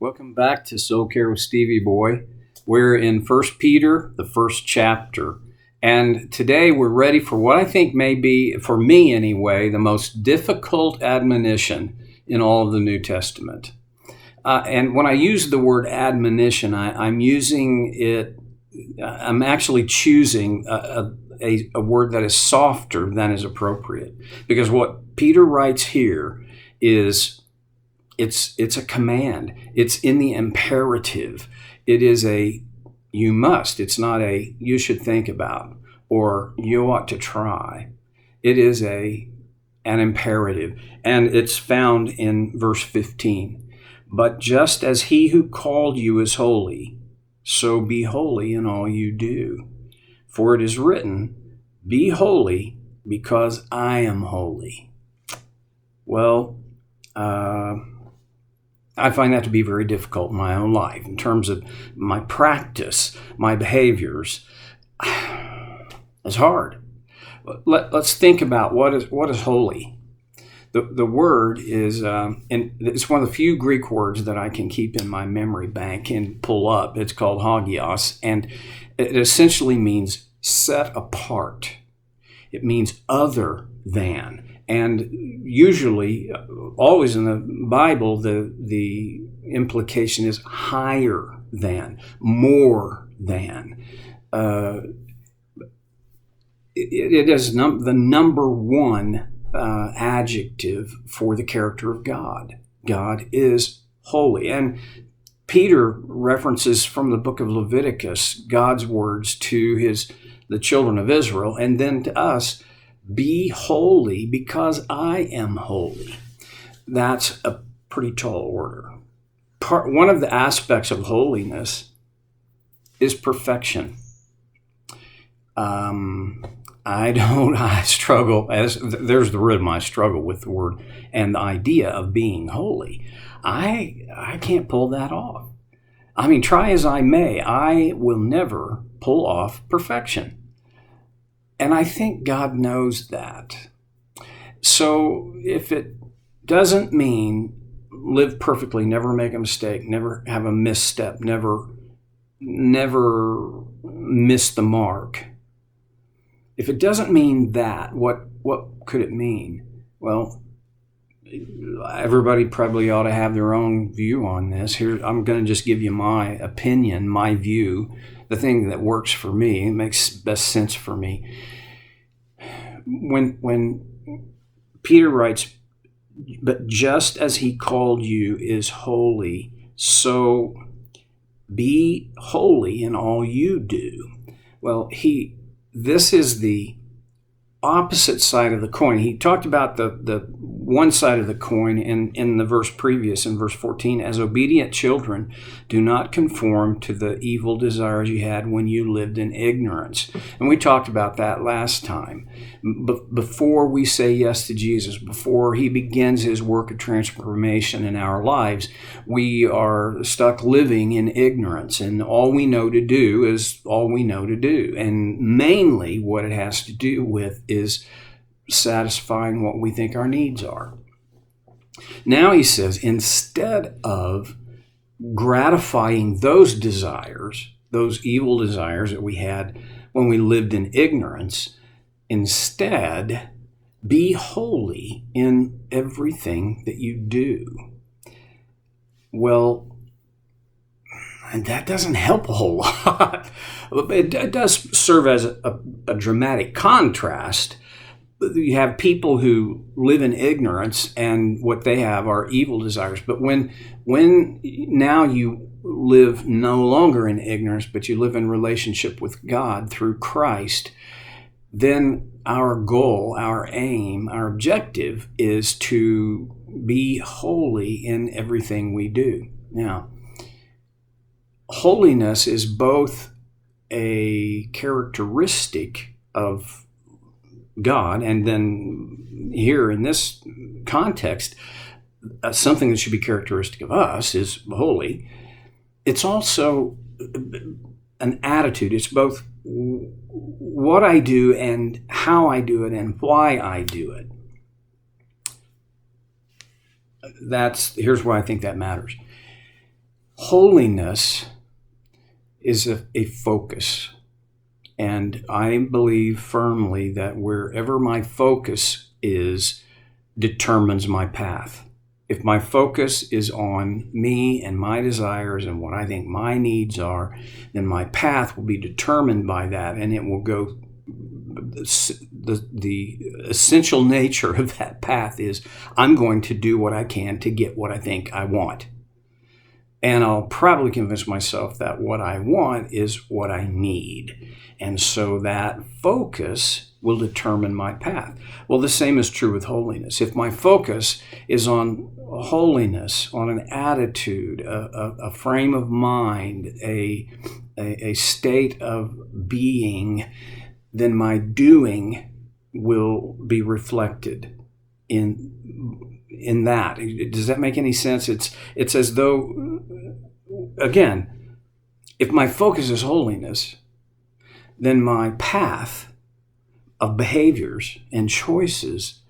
Welcome back to Soul Care with Stevie Boy. We're in First Peter, the first chapter. And today we're ready for what I think may be, for me anyway, the most difficult admonition in all of the New Testament. And when I use the word admonition, I'm using it, I'm actually choosing a word that is softer than is appropriate. Because what Peter writes here is it's a command. It's in the imperative. It is a you must. It's not a you should think about or you ought to try. It is an imperative. And it's found in verse 15. But just as he who called you is holy, so be holy in all you do. For it is written, be holy because I am holy. Well, I find that to be very difficult in my own life in terms of my practice, my behaviors. It's hard. Let's think about what is holy. The word is, and it's one of the few Greek words that I can keep in my memory bank and pull up. It's called hagios, and it essentially means set apart. It means other than. And usually, always in the Bible, the implication is higher than, more than. It is the number one adjective for the character of God. God is holy. And Peter references from the book of Leviticus God's words to the children of Israel, and then to us, be holy because I am holy. That's a pretty tall order. One of the aspects of holiness is perfection. I struggle, there's the rhythm, I struggle with the word and the idea of being holy. I can't pull that off. I mean, try as I may, I will never pull off perfection. And I think God knows that. So if it doesn't mean live perfectly, never make a mistake, never have a misstep, never miss the mark. If it doesn't mean that, what could it mean? Well, everybody probably ought to have their own view on this. Here, I'm going to just give you my opinion, my view, the thing that works for me, it makes best sense for me. When Peter writes, but just as he called you is holy, so be holy in all you do. Well, this is the opposite side of the coin. He talked about the one side of the coin in the verse previous, in verse 14, as obedient children, do not conform to the evil desires you had when you lived in ignorance. And we talked about that last time. Before we say yes to Jesus, before he begins his work of transformation in our lives, we are stuck living in ignorance, and all we know to do is all we know to do. And mainly what it has to do with is satisfying what we think our needs are. Now he says, instead of gratifying those desires, those evil desires that we had when we lived in ignorance, instead be holy in everything that you do. Well, and that doesn't help a whole lot. It does serve as a dramatic contrast. You have people who live in ignorance, and what they have are evil desires. But when now you live no longer in ignorance, but you live in relationship with God through Christ, then our goal, our aim, our objective is to be holy in everything we do. Now, holiness is both a characteristic of God, and then here in this context, something that should be characteristic of us is holy. It's also an attitude. It's both what I do and how I do it and why I do it. Here's why I think that matters. Holiness is a focus. And I believe firmly that wherever my focus is determines my path. If my focus is on me and my desires and what I think my needs are, then my path will be determined by that, and it will go. The essential nature of that path is I'm going to do what I can to get what I think I want. And I'll probably convince myself that what I want is what I need. And so that focus will determine my path. Well, the same is true with holiness. If my focus is on holiness, on an attitude, a frame of mind, a state of being, then my doing will be reflected in that. Does that make any sense? It's as though, again, if my focus is holiness, then my path of behaviors and choices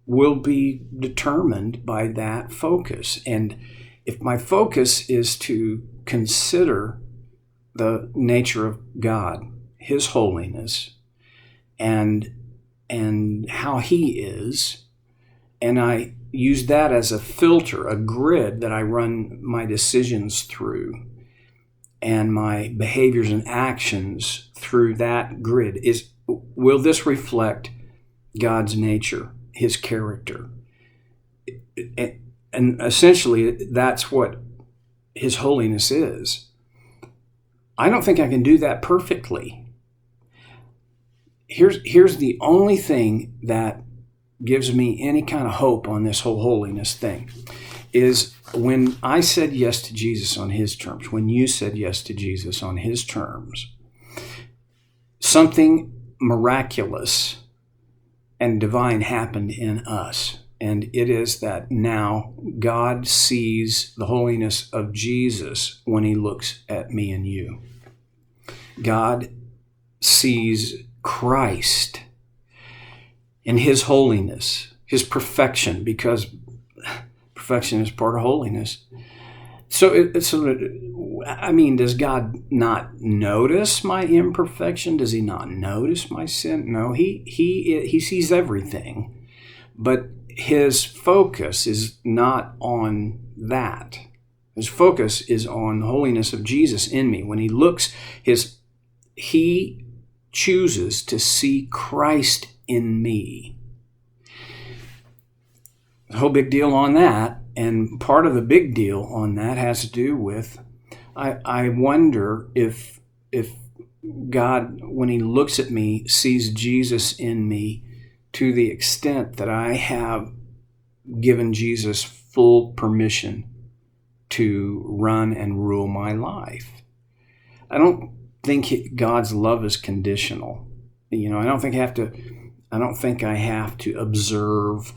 will be determined by that focus. And if my focus is to consider the nature of God, His holiness, and how He is, and I use that as a filter, a grid that I run my decisions through, and my behaviors and actions through that grid, will this reflect God's nature, His character? And essentially, that's what His holiness is. I don't think I can do that perfectly. Here's the only thing that gives me any kind of hope on this whole holiness thing, is when I said yes to Jesus on His terms, when you said yes to Jesus on His terms, something miraculous and divine happened in us. And it is that now God sees the holiness of Jesus when He looks at me and you. God sees Christ in His holiness, His perfection, because perfection is part of holiness. So, does God not notice my imperfection? Does He not notice my sin? No, He sees everything, but His focus is not on that. His focus is on the holiness of Jesus in me. When He looks, He chooses to see Christ in me. The whole big deal on that, and part of the big deal on that has to do with, I wonder if God, when He looks at me, sees Jesus in me to the extent that I have given Jesus full permission to run and rule my life. I don't think God's love is conditional. I don't think I have to observe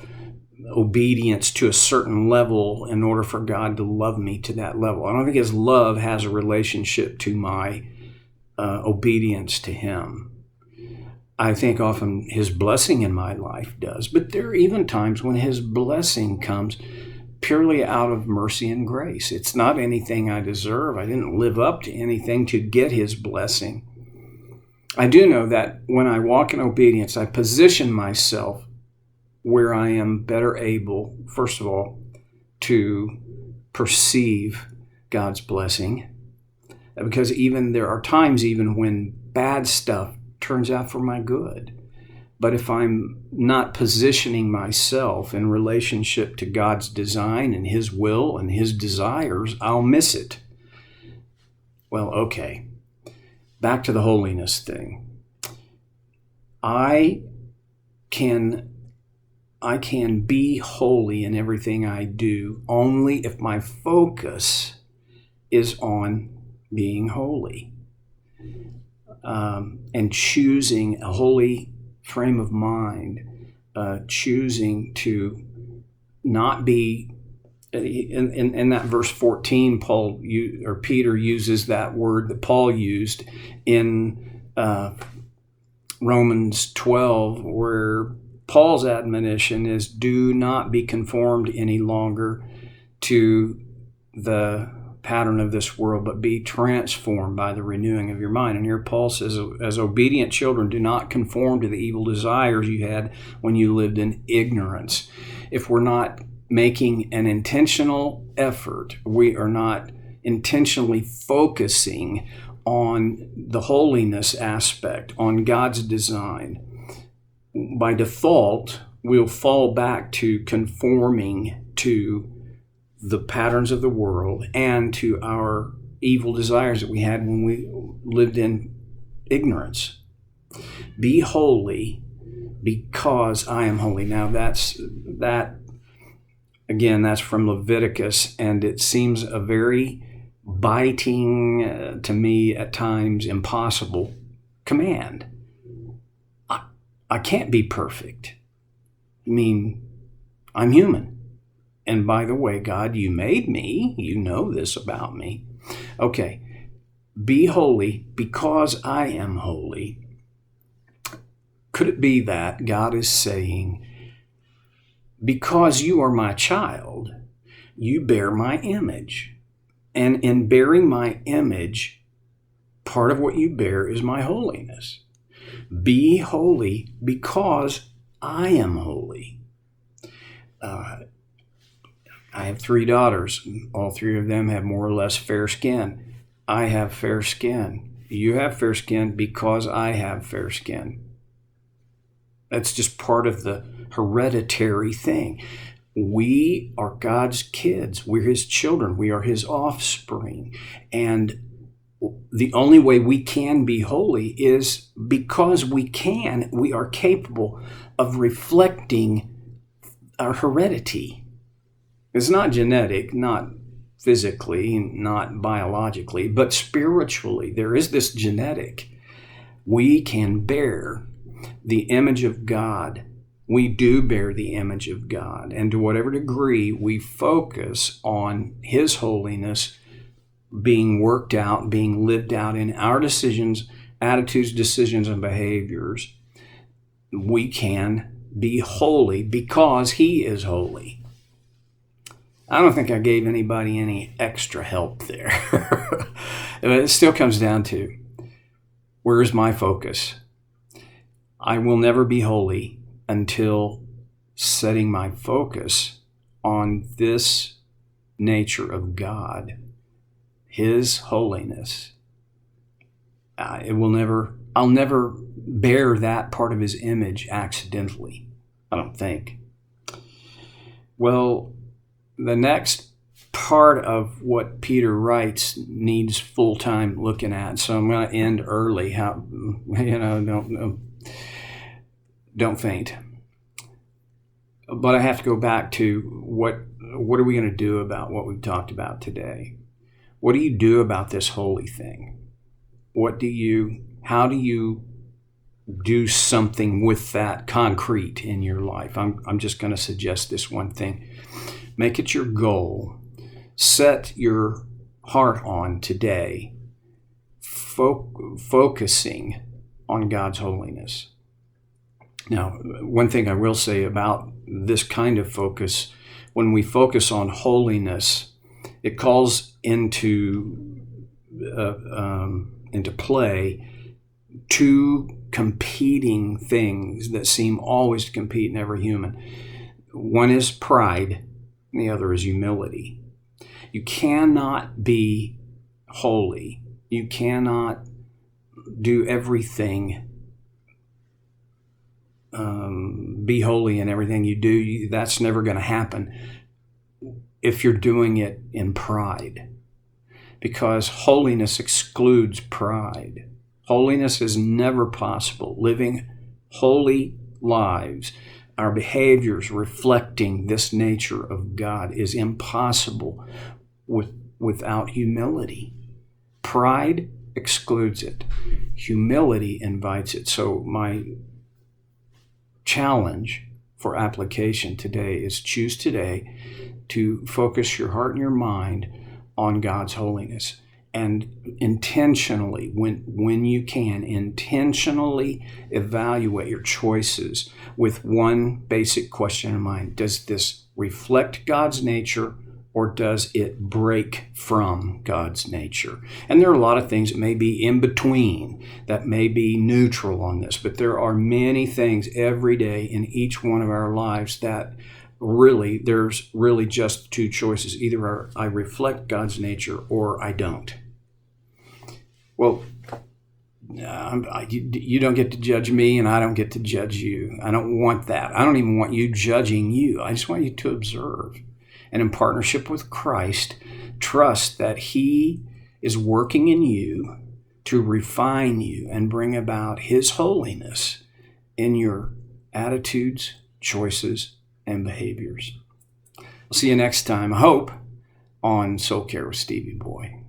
obedience to a certain level in order for God to love me to that level. I don't think His love has a relationship to my obedience to Him. I think often His blessing in my life does, but there are even times when His blessing comes purely out of mercy and grace. It's not anything I deserve. I didn't live up to anything to get His blessing. I do know that when I walk in obedience, I position myself where I am better able, first of all, to perceive God's blessing. Because there are times even when bad stuff turns out for my good. But if I'm not positioning myself in relationship to God's design and His will and His desires, I'll miss it. Well, okay. Back to the holiness thing. I can be holy in everything I do only if my focus is on being holy, and choosing a holy frame of mind, choosing to not be. In that verse 14, Peter uses that word that Paul used in Romans 12, where Paul's admonition is, do not be conformed any longer to the pattern of this world, but be transformed by the renewing of your mind. And here Paul says, as obedient children, do not conform to the evil desires you had when you lived in ignorance. If we're not making an intentional effort, we are not intentionally focusing on the holiness aspect, on God's design, by default, we'll fall back to conforming to the patterns of the world and to our evil desires that we had when we lived in ignorance. Be holy because I am holy. Now that's from Leviticus, and it seems a very biting, to me at times, impossible command. I can't be perfect. I mean, I'm human. And by the way, God, you made me. You know this about me. Okay, be holy because I am holy. Could it be that God is saying, because you are my child, you bear my image. And in bearing my image, part of what you bear is my holiness. Be holy because I am holy. I have 3 daughters. All 3 of them have more or less fair skin. I have fair skin. You have fair skin because I have fair skin. That's just part of the hereditary thing. We are God's kids. We're His children. We are His offspring. And the only way we can be holy is because we are capable of reflecting our heredity. It's not genetic, not physically, not biologically, but spiritually. There is this genetic. We can bear the image of God. We do bear the image of God. And to whatever degree we focus on His holiness being worked out, being lived out in our decisions, attitudes, decisions, and behaviors, we can be holy because He is holy. I don't think I gave anybody any extra help there. It still comes down to, where is my focus? I will never be holy until setting my focus on this nature of God, His holiness. I'll never bear that part of His image accidentally, I don't think. Well, the next part of what Peter writes needs full-time looking at, so I'm going to end early. Don't faint. But I have to go back to what are we going to do about what we've talked about today? What do you do about this holy thing? How do you do something with that concrete in your life? I'm just going to suggest this one thing. Make it your goal. Set your heart on today, focusing on God's holiness. Now, one thing I will say about this kind of focus, when we focus on holiness, it calls into play 2 competing things that seem always to compete in every human. One is pride, and the other is humility. You cannot be holy. You cannot do everything, be holy in everything you do. That's never going to happen if you're doing it in pride, because holiness excludes pride. Holiness is never possible. Living holy lives, our behaviors reflecting this nature of God, is impossible without humility. Pride excludes it. Humility invites it. So my challenge for application today is choose today to focus your heart and your mind on God's holiness. And intentionally, when you can, intentionally evaluate your choices with one basic question in mind. Does this reflect God's nature or does it break from God's nature? And there are a lot of things that may be in between, that may be neutral on this, but there are many things every day in each one of our lives that really, there's really just two choices. Either I reflect God's nature or I don't. Well, you don't get to judge me and I don't get to judge you. I don't want that. I don't even want you judging you. I just want you to observe. And in partnership with Christ, trust that He is working in you to refine you and bring about His holiness in your attitudes, choices, and behaviors. I'll see you next time, I hope, on Soul Care with Stevie Boy.